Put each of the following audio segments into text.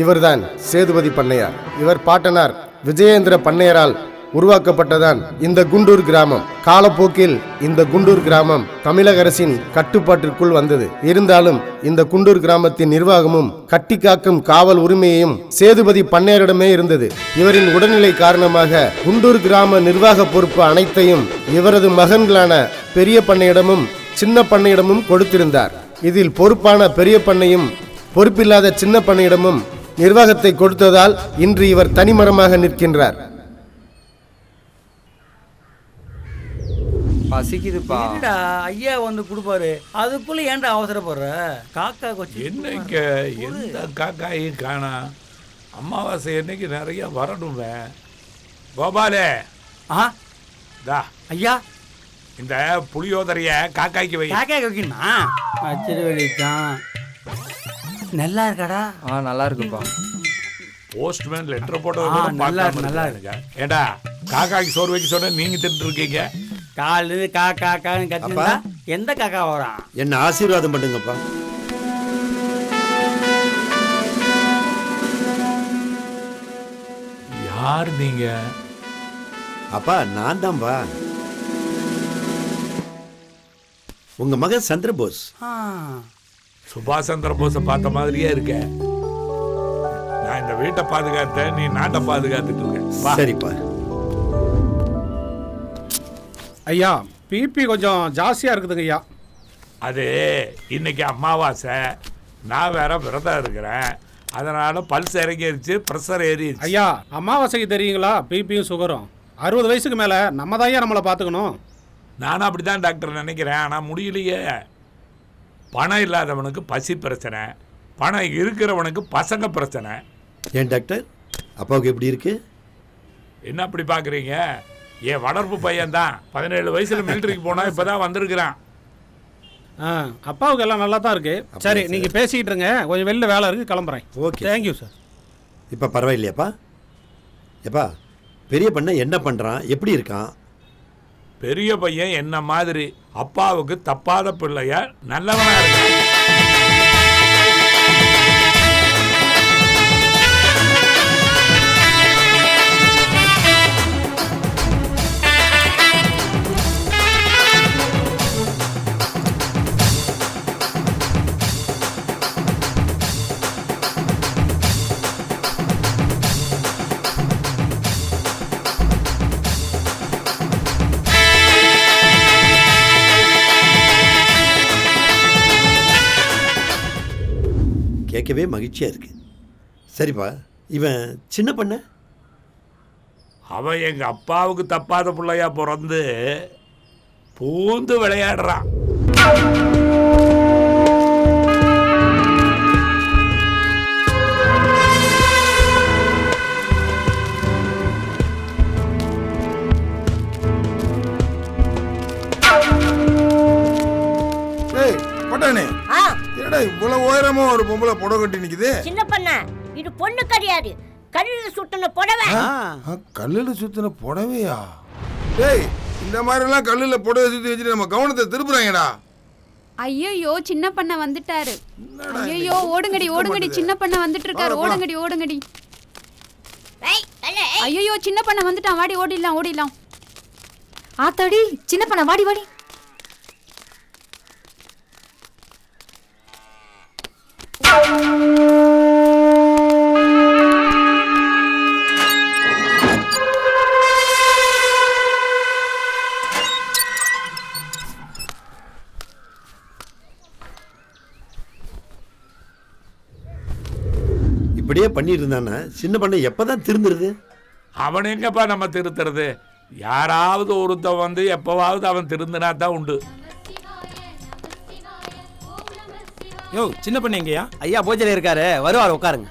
இவர்தான் சேதுபதி பண்ணையார். இவர் பாட்டனார் விஜயேந்திர பண்ணையரால் உருவாக்கப்பட்டதான் இந்த குண்டூர் கிராமம். காலப்போக்கில் இந்த குண்டூர் கிராமம் தமிழக அரசின் கட்டுப்பாட்டிற்குள் வந்தது. இருந்தாலும் இந்த குண்டூர் கிராமத்தின் நிர்வாகமும் கட்டி காக்கும் காவல் உரிமையையும் சேதுபதி பண்ணையரிடமே இருந்தது. இவரின் உடல்நிலை காரணமாக குண்டூர் கிராம நிர்வாக பொறுப்பு அனைத்தையும் இவரது மகன்களான பெரிய பண்ணையிடமும் சின்ன பண்ணையிடமும் கொடுத்திருந்தார். இதில் பொறுப்பான பெரிய பண்ணையும் பொறுப்பில்லாத சின்ன பண்ணையிடமும் நிர்வாகத்தை கொடுத்ததால் இன்று இவர் தனிமரமாக நிற்கின்றார். பசிக்குதுப்பா. ஐயா வந்து கொடுப்பாரு, அதுக்குள்ள ஏன்டா அவசரப்படுற? காக்கா கொச்சி என்னைக்கு எந்த காக்காயும் காணா. அமாவாசை என்னைக்கு நிறைய வரணுமே. கோபாலே, தா ஐயா இந்த புளியோதரைய காக்காய்க்கு வை. காக்காய்க்கு வைக்கணுமா? வச்சிரு வெளித்தான். நல்லா இருக்காடா? நல்லா இருக்குப்பா. போஸ்ட்மேன் லெட்டர் போட்டு நல்லா இருக்கு, நல்லா இருக்கு. ஏண்டா காக்காய்க்கு சோறு வைக்க சொன்ன நீங்க தின்னு இருக்கீங்க. காலு காக்கா கத்தினா எந்த காக்கா வரான்? என்ன ஆசீர்வாதம் பண்ணுங்கப்பா. யார் நீங்க? அப்பா நான் தான்பா, உங்க மகன் சந்திரபோஸ். சுபாஷ் சந்திர போஸை பார்த்த மாதிரியே இருக்க. நான் இந்த வீட்டை பாதுகாத்த, நீ நாட்டை பாதுகாத்துட்டு இருக்க. சரிப்பா. ஐயா பிபி கொஞ்சம் ஜாஸ்தியாக இருக்குதுங்க ஐயா. அது இன்னைக்கு அமாவாசை, நான் வேற விரதம் இருக்கிறேன். அதனால பல்ஸ் இறங்கிருச்சு, ப்ரெஷர் ஏறிடுச்சு. ஐயா அமாவாசைக்கு தெரியுங்களா பிபியும் சுகரும்? 60 வயசுக்கு மேலே நம்ம தான் ஐயா நம்மளை பார்த்துக்கணும். நானும் அப்படி தான் டாக்டர் நினைக்கிறேன். ஆனால் முடியலையே. பணம் இல்லாதவனுக்கு பசி பிரச்சனை, பணம் இருக்கிறவனுக்கு பசங்க பிரச்சனை. ஏன் டாக்டர் அப்பாவுக்கு எப்படி இருக்கு? என்ன அப்படி பார்க்குறீங்க? என் வளர்ப்பு பையன்தான் 17 வயசில் மிலிட்டரிக்கு போனால் இப்போ தான் வந்திருக்கிறான். அப்பாவுக்கு எல்லாம் நல்லா தான் இருக்கு. சரி நீங்கள் பேசிக்கிட்டு இருங்க, கொஞ்சம் வெளில வேலை இருக்குது, கிளம்புறேன். Okay, thank you sir. இப்போ பரவாயில்லையாப்பா? எப்பா பெரிய பண்ண என்ன பண்ணுறான், எப்படி இருக்கான்? பெரிய பையன் என்ன மாதிரி அப்பாவுக்கு தப்பாத பிள்ளையா நல்லவனா இருக்கான். கேட்கவே மகிழ்ச்சியாக இருக்கு. சரிப்பா, இவன் சின்ன பண்ண? அவன் எங்கள் அப்பாவுக்கு தப்பாத பிள்ளையா பிறந்து பூந்து விளையாடுறான். இவ்வளவு உயரமா ஒரு பொம்பளை புடவை கட்டி நிக்குது. சின்ன பண்ண, இது பொண்ணு கிடையாது, கல்லுல சுத்தின புடவை. கல்லுல சுத்தின புடவையா? டேய், இந்த மாதிரி எல்லாம் கல்லுல புடவை சுத்தி வச்சுட்டு நம்ம கவனத்தை திருப்புறாங்கடா. ஐயோ சின்ன பண்ண வந்துட்டாரு. ஐயோ ஓடுங்கடி ஓடுங்கடி, சின்ன பண்ண வந்துட்டு இருக்காரு. ஓடுங்கடி ஓடுங்கடி. ஐயோ சின்ன பண்ண வந்துட்டான், வாடி ஓடிடலாம் ஓடிடலாம். ஆத்தாடி, சின்ன பண்ண வாடி வாடி. இப்படியே பண்ணிட்டு இருந்தானா சின்ன பண்ண எப்பதான் திருந்துருது? அவன் எங்கப்பா நம்ம திருத்துறது? யாராவது ஒருத்தன் வந்து எப்பவாவது அவன் திருந்தினா தான் உண்டு. யோ சின்ன பண்ண எங்கயா? ஐயா பூஜையில் இருக்காரு, வருவார், உட்காருங்க.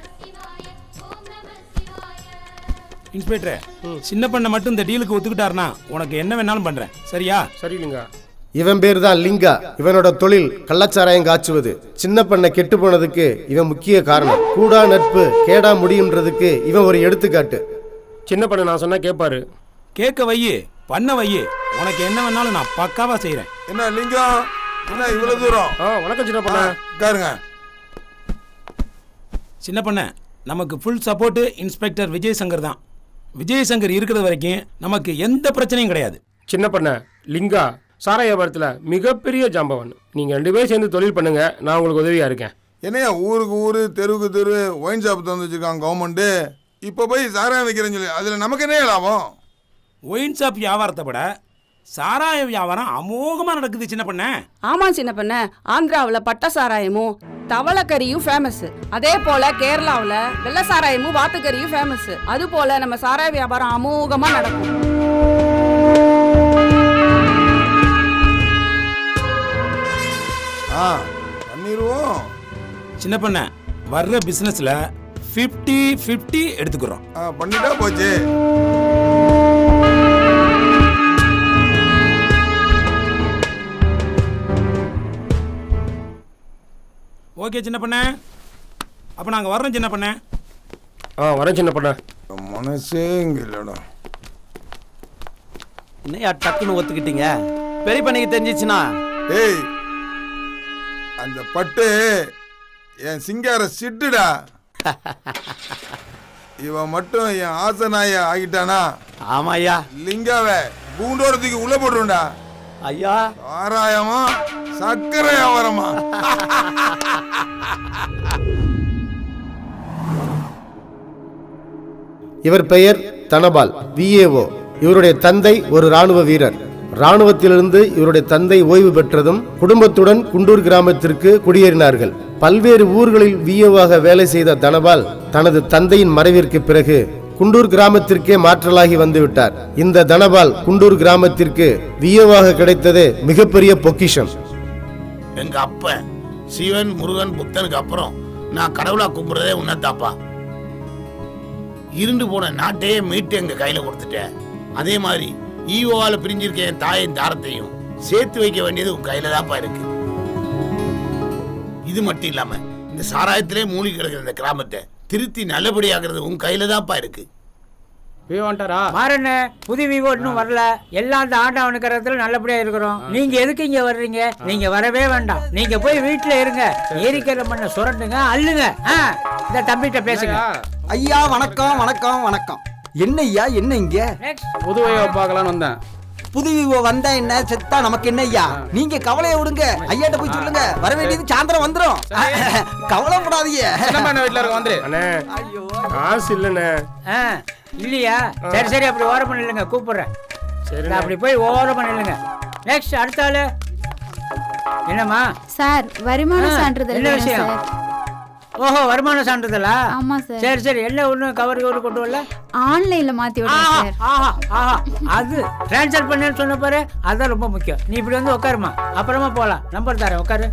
இன்ஸ்பெக்டர், சின்ன பண்ண மட்டும் இந்த டீலுக்கு ஒத்துக்கிட்டாருன்னா உனக்கு என்ன வேணாலும் பண்றேன், சரியா? சரிங்க. இவன் பேர் தான் லிங்கா. இவனோட தொழில் கள்ளச்சாராயம் காய்ச்சுவது. சின்ன பண்ண கெட்டு போனதுக்கு இவன் முக்கிய காரணம். கூடா நட்பு கேடா முடியுன்றதுக்கு இவன் ஒரு எடுத்துக்காட்டு. சின்ன பண்ண நான் சொன்னா கேட்பாரு. கேட்க வையே, பண்ண வையே, உனக்கு என்ன வேணாலும் நான் பக்காவா செய்யறேன். என்ன லிங்கம், என்ன இவ்வளவு தூரம்? வணக்கம் சின்ன பண்ண. உட்காருங்க. சின்ன பண்ண, நமக்கு full support inspector Vijay Shankar தான். விஜய் சங்கர் இருக்கிற வரைக்கும் நமக்கு எந்த பிரச்சனையும் கிடையாது. சின்ன பண்ண லிங்கா சாராய வியாபாரத்தில் மிகப்பெரிய ஜாம்பவன். நீங்கள் 2 பேரும் சேர்ந்து தொழில் பண்ணுங்க, நான் உங்களுக்கு உதவியாக இருக்கேன். என்னையா ஊருக்கு ஊர் தெருவுக்கு தெரு ஒயின் ஷாப் தந்து வச்சுருக்காங்க கவர்மெண்ட்டு. இப்போ போய் சாராயம் வைக்கிறேன்னு சொல்லி அதில் நமக்கு என்ன லாபம்? ஒயின் ஷாப் வியாபாரத்தை விட சாராய வியாபாரம் அமோகமாக நடக்குது சின்ன பண்ண. ஆமா சின்ன பண்ண, ஆந்திராவில் பட்ட சாராயமும் தவளக்கறியும் ஃபேமஸ். அதே போல கேரளாவில் வெள்ளை சாராயமும் வாத்துக்கறியும் ஃபேமஸ். அது போல நம்ம சாராய வியாபாரம் அமோகமா நடக்கும். பண்ணிடுவோம் சின்ன பண்ண, வர்ற பிஸ்னஸில் 50-50 எடுத்துக்கிறோம். பண்ணிட்டா போச்சு. ஓகே சின்ன பண்ண, அப்போ நாங்கள் வர்றோம் சின்ன பண்ண. வரேன் சின்ன பண்ண. மனசே இங்கே இல்லைடா. என்னையா டக்குன்னு ஒத்துக்கிட்டீங்க? பெரிய பண்ணிக்கு தெரிஞ்சிச்சுன்னா? ஏய், அந்த பட்டு என் சிங்கார சிட்டுடா. இவன் மட்டும் என் ஆசனாய ஆகிட்டானா? ஆமா ஐயா. லிங்காவை பூண்டோரத்துக்கு உள்ள போட்டுருண்டா. ஐயா, ஆராயமா சக்கரை வியாபாரமா? இவர் பெயர் தனபால், VAO. இவருடைய தந்தை ஒரு ராணுவ வீரர். ராணுவத்திலிருந்து இவருடைய தந்தை ஓய்வு பெற்றதும் குடும்பத்துடன் குண்டூர் கிராமத்திற்கு குடியேறினார்கள். பல்வேறு ஊர்களில் VAO-வாக வேலை செய்த தனபால் தனது தந்தையின் மறைவிற்கு பிறகு குண்டூர் கிராமத்திற்கே மாற்றலாகி வந்துவிட்டார். இந்த தனபால் குண்டூர் கிராமத்திற்கு VAO-வாக கிடைத்தது மிகப்பெரிய பொக்கிஷம். எங்க அப்ப சிவன் முருகன் புத்தனுக்கு அப்புறம் நான் கடவுளா கும்பிடுறதே உன்னதாப்பா. இருண்டு போன நாட்டையே மீட்டு எங்க கையில கொடுத்துட்டேன். அதே மாதிரி ஈவோவால பிரிஞ்சிருக்க என் தாயின் தாரத்தையும் சேர்த்து வைக்க வேண்டியது உன் கையில தான்ப்பா இருக்கு. இது மட்டும் இல்லாம இந்த சாராயத்திலே மூழ்கி கிடக்கிற இந்த கிராமத்தை திருத்தி நல்லபடியாகிறது உன் கையில தான்ப்பா இருக்கு. மாறண்ணே, புது விவோ இன்னும் வரல. எல்லாம் அந்த ஆண்டவனுக்கு இடத்துல நல்லபடியா இருக்கிறோம். நீங்க எதுக்கு இங்க வர்றீங்க? நீங்க வரவே வேண்டாம். நீங்க போய் வீட்டுல இருங்க. ஏரிக்கிற மண்ணை சுரண்டுங்க, அள்ளுங்க. இந்த தம்பிகிட்ட பேசுங்க. ஐயா வணக்கம் வணக்கம் வணக்கம். என்ன ஐயா, என்ன இங்க? புது விவோ பார்க்கலான்னு வந்தேன். புது விவோ வந்தா என்ன, செத்தா நமக்கு என்ன ஐயா? நீங்க கவலையை விடுங்க, ஐயாட்ட போய் சொல்லுங்க. வர வேண்டியது சாயந்தரம் வந்துடும். கவலைப்படாதீங்க. வீட்டில் இருக்க வந்துரு. அண்ணே காசு இல்லைண்ணே. இல்லையா? சரி சரி, அப்படி ஓரம் பண்ணிடுங்க, கூப்பிடுறேன். சரி, அப்படி போய் ஓரம் பண்ணிடுங்க. நெக்ஸ்ட் அடுத்த ஆளு. என்னம்மா சார், வருமான சான்றிதழ் என்ன வேணும் விஷயம்? சார். ஓஹோ, வருமான சான்றிதழா? ஆமா சார். சரி சரி, என்ன ஒண்ணு கவர் கொண்டு வரல? ஆன்லைன்ல மாத்தி விடுறேன் சார். ஆஹா, அது டிரான்ஸ்ஃபர் பண்ணேன்னு சொன்ன பாரு, அதான் ரொம்ப முக்கியம். நீ இப்படி வந்து உட்காருமா, அப்புறமா போலாம். நம்பர் தரேன், உட்காரு.